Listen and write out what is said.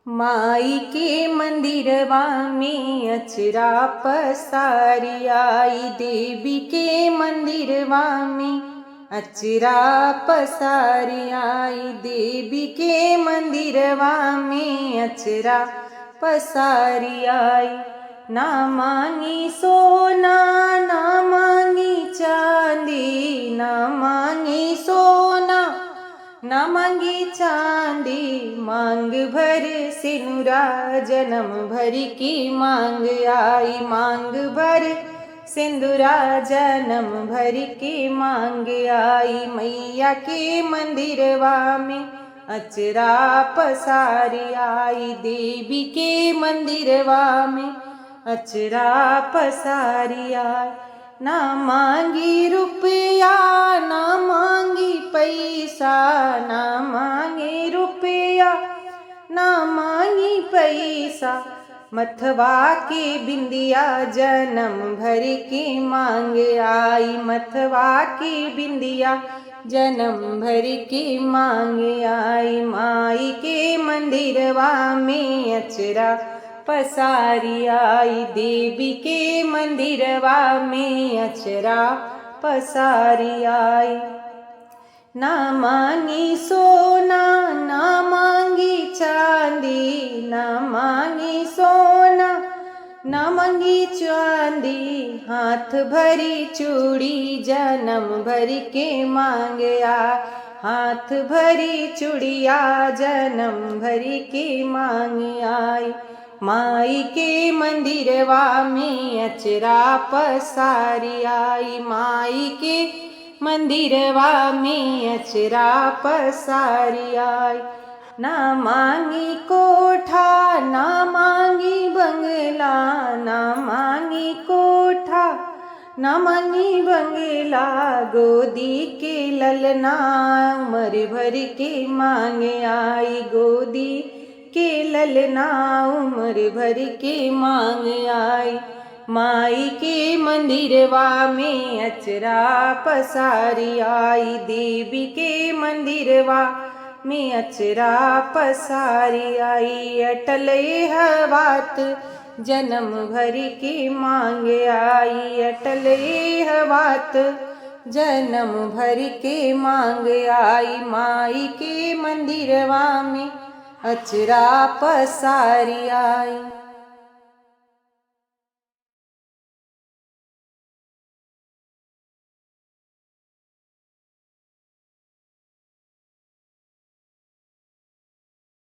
माई के मंदिरवा में अचरा पसारी आई, देवी के मंदिरवा में अचरा पसारी आई, देवी के मंदिरवा में अचरा पसारी आई। ना मांगी सोना ना मांगी चांदी, ना मांगी सोना ना मांगी चांदी, मांग भर सिनुरा जन्म भर की मांग आई, मांग भर सिंदूरा जन्म भर की मांग आई। मैया के मंदिरवा में अचरा पसारी आई, देवी के मंदिरवा में अचरा पसारी आई। ना मांगी रुपया ना मांगी पैसा, ना मांगी रुपया ना मांगी पैसा, मथवा के बिंदिया जन्म भर की मांग आई, मथवा की बिंदिया जन्म भर की मांग आई। माई के मंदिरवा में अचरा पसारी आई, देवी के मंदिरवा में अचरा पसारी आई। ना मांगी सोना ना मांगी चांदी, ना मांगी सोना ना मांगी चांदी, हाथ भरी चूड़ी जन्म भर के मांग आई, हाथ भरी चूड़िया जन्म भर के मांग आई। माई के मंदिरवा में अचरा पसारी आई, माई के मंदिरवा में अचरा पसारी आई। ना मांगी कोठा ना मांगी बंगला, ना मांगी कोठा ना मांगी बंगला, गोदी के ललना उम्र भर के मांग आई, गोदी के ललना उम्र भर के मांग आई। माई के मंदिरवा में अचरा पसारी आई, देवी के मंदिरवा में अचरा पसारी आई। अटल हवात जन्म भर की मांग आई, अटल हवात जन्म भर के मांग आई। माई के मंदिरवा में अचरा पसारी आई।